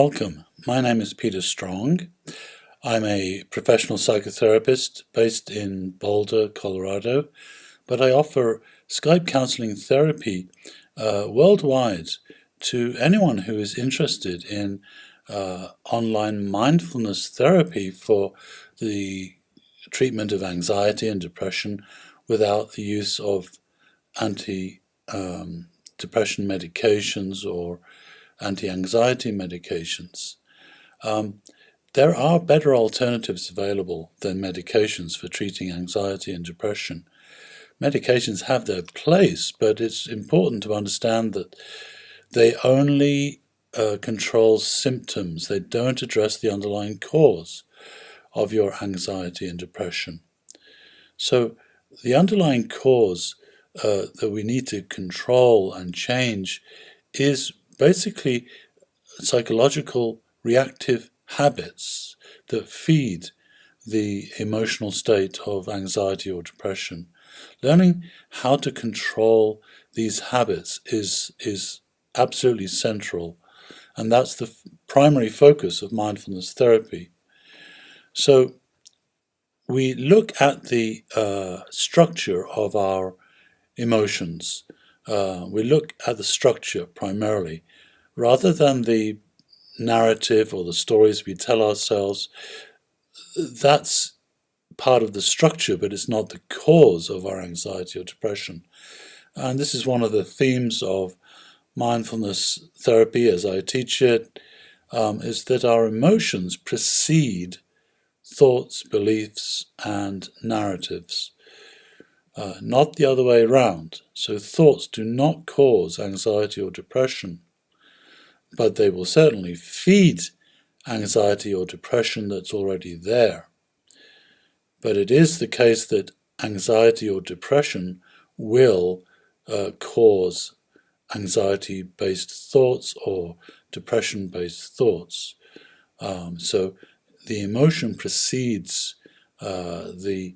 Welcome. My name is Peter Strong. I'm a professional psychotherapist based in Boulder, Colorado, but I offer Skype counseling therapy worldwide to anyone who is interested in online mindfulness therapy for the treatment of anxiety and depression without the use of antidepressant medications or anti-anxiety medications. There are better alternatives available than medications for treating anxiety and depression. Medications have their place, but it's important to understand that they only control symptoms. They don't address the underlying cause of your anxiety and depression. So the underlying cause that we need to control and change is basically psychological reactive habits that feed the emotional state of anxiety or depression. Learning how to control these habits is absolutely central, and that's the primary focus of mindfulness therapy. So we look at the structure of our emotions. We look at the structure primarily, rather than the narrative or the stories we tell ourselves. That's part of the structure, but it's not the cause of our anxiety or depression. And this is one of the themes of mindfulness therapy as I teach it, is that our emotions precede thoughts, beliefs, and narratives, not the other way around. So thoughts do not cause anxiety or depression, but they will certainly feed anxiety or depression that's already there. But it is the case that anxiety or depression will cause anxiety-based thoughts or depression-based thoughts. So the emotion precedes the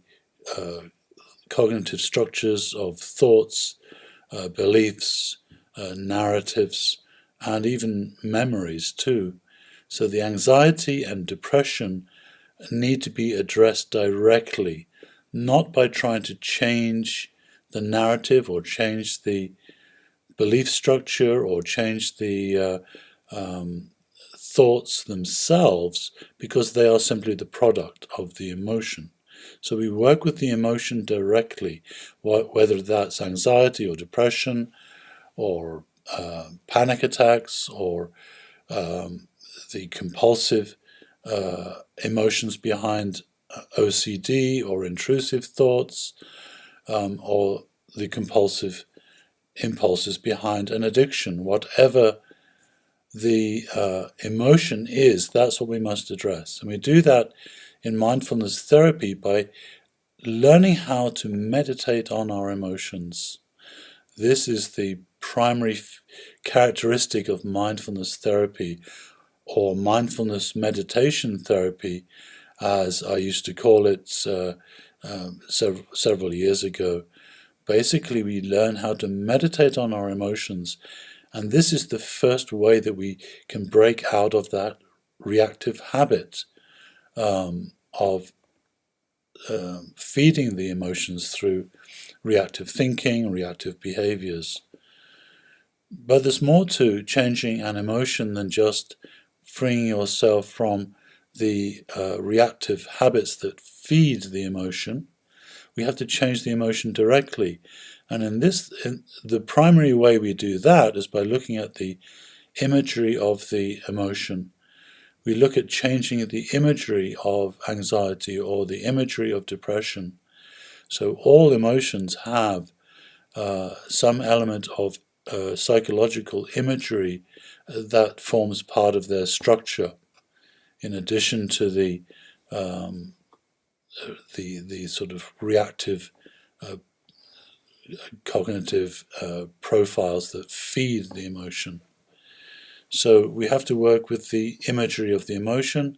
cognitive structures of thoughts, beliefs, narratives, and even memories too. So the anxiety and depression need to be addressed directly, not by trying to change the narrative or change the belief structure or change the thoughts themselves, because they are simply the product of the emotion. So we work with the emotion directly, whether that's anxiety or depression or panic attacks or the compulsive emotions behind OCD or intrusive thoughts, or the compulsive impulses behind an addiction. Whatever the emotion is, that's what we must address. And we do that in mindfulness therapy by learning how to meditate on our emotions. This is the primary characteristic of mindfulness therapy, or mindfulness meditation therapy, as I used to call it several years ago. Basically, we learn how to meditate on our emotions, and this is the first way that we can break out of that reactive habit of feeding the emotions through reactive thinking, reactive behaviors. But there's more to changing an emotion than just freeing yourself from the reactive habits that feed the emotion. We have to change the emotion directly. And the primary way we do that is by looking at the imagery of the emotion. We look at changing the imagery of anxiety or the imagery of depression. So all emotions have some element of psychological imagery that forms part of their structure, in addition to the sort of reactive cognitive profiles that feed the emotion. So we have to work with the imagery of the emotion,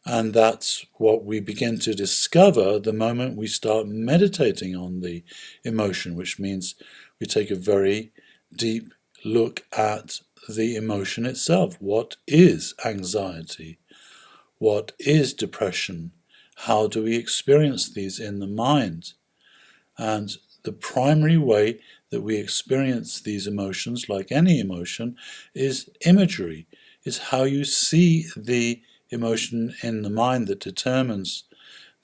and that's what we begin to discover the moment we start meditating on the emotion, which means we take a very deep, look at the emotion itself. What is anxiety? What is depression? How do we experience these in the mind? And the primary way that we experience these emotions, like any emotion, is imagery. It's how you see the emotion in the mind that determines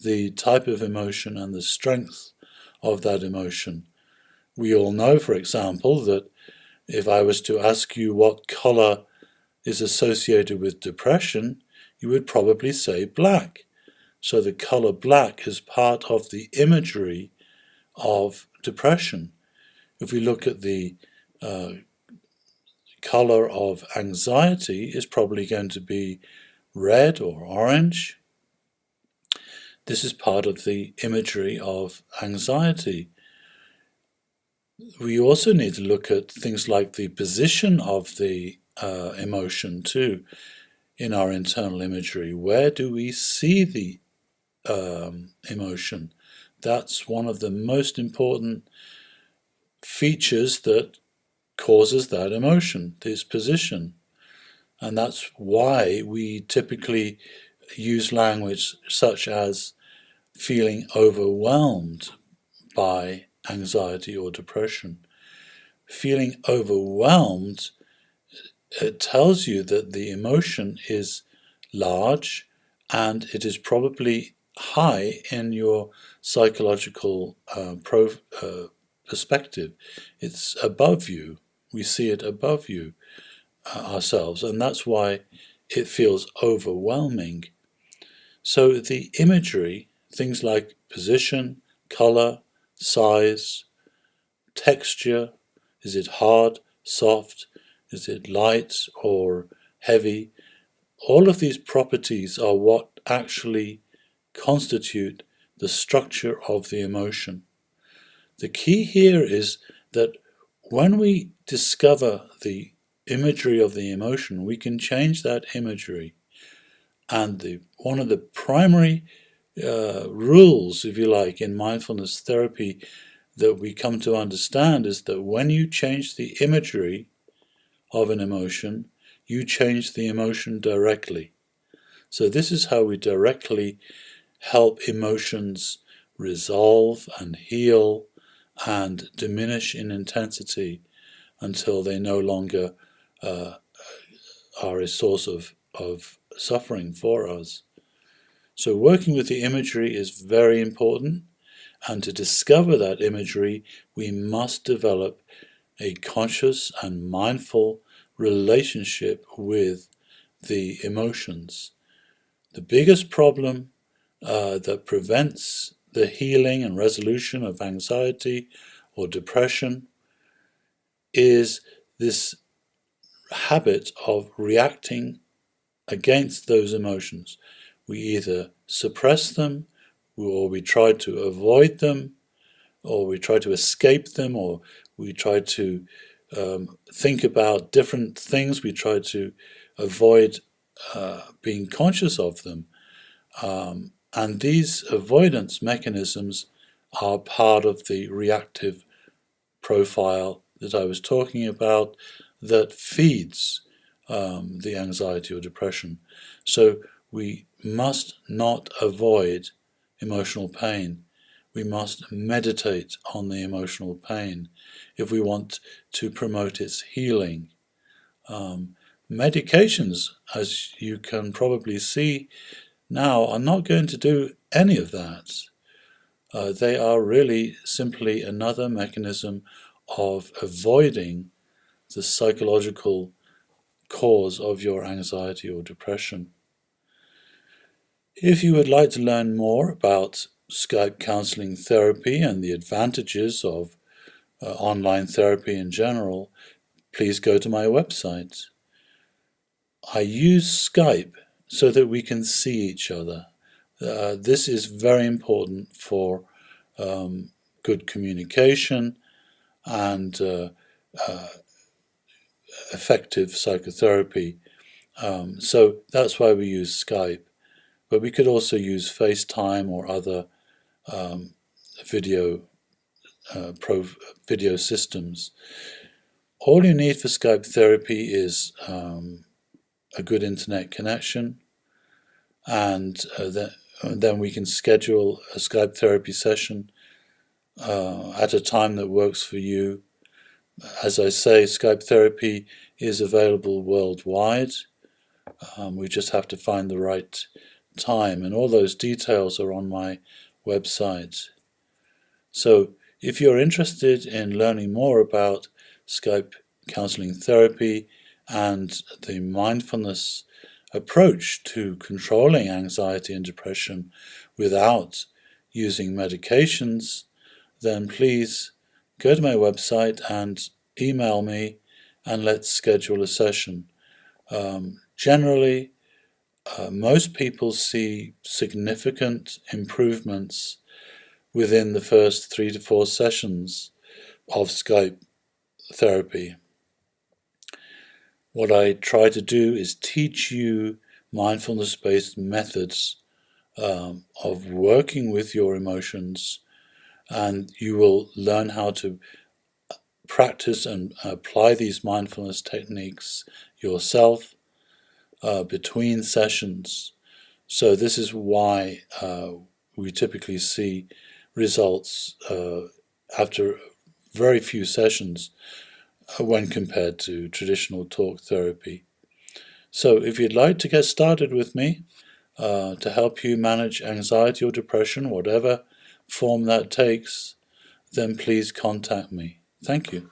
the type of emotion and the strength of that emotion. We all know, for example, that if I was to ask you what color is associated with depression, you would probably say black. So the color black is part of the imagery of depression. If we look at the color of anxiety, it's probably going to be red or orange. This is part of the imagery of anxiety. We also need to look at things like the position of the emotion too in our internal imagery. Where do we see the emotion? That's one of the most important features that causes that emotion, this position. And that's why we typically use language such as feeling overwhelmed by anxiety or depression. Feeling overwhelmed, it tells you that the emotion is large and it is probably high in your psychological perspective. It's above you. We see it above you ourselves, and that's why it feels overwhelming. So the imagery, things like position, color, size, texture, is it hard, soft, is it light or heavy? All of these properties are what actually constitute the structure of the emotion. The key here is that when we discover the imagery of the emotion, we can change that imagery. And one of the primary rules, if you like, in mindfulness therapy that we come to understand is that when you change the imagery of an emotion, you change the emotion directly. So this is how we directly help emotions resolve and heal and diminish in intensity until they no longer are a source of suffering for us. So working with the imagery is very important, and to discover that imagery, we must develop a conscious and mindful relationship with the emotions. The biggest problem that prevents the healing and resolution of anxiety or depression is this habit of reacting against those emotions. We either suppress them, or we try to avoid them, or we try to escape them, or we try to think about different things. We try to avoid being conscious of them. And these avoidance mechanisms are part of the reactive profile that I was talking about that feeds the anxiety or depression. So we must not avoid emotional pain. We must meditate on the emotional pain if we want to promote its healing. Medications, as you can probably see now, are not going to do any of that. They are really simply another mechanism of avoiding the psychological cause of your anxiety or depression. If you would like to learn more about Skype counseling therapy and the advantages of online therapy in general, please go to my website. I use Skype so that we can see each other. This is very important for good communication and effective psychotherapy. So that's why we use Skype. But we could also use FaceTime or other video systems. All you need for Skype therapy is a good internet connection, and then we can schedule a Skype therapy session at a time that works for you. As I say, Skype therapy is available worldwide. We just have to find the right time, and all those details are on my website. So if you're interested in learning more about Skype counseling therapy and the mindfulness approach to controlling anxiety and depression without using medications, then please go to my website and email me and let's schedule a session. Generally, most people see significant improvements within the first 3 to 4 sessions of Skype therapy. What I try to do is teach you mindfulness-based methods of working with your emotions, and you will learn how to practice and apply these mindfulness techniques yourself between sessions. So this is why we typically see results after very few sessions when compared to traditional talk therapy. So if you'd like to get started with me to help you manage anxiety or depression, whatever form that takes, then please contact me. Thank you.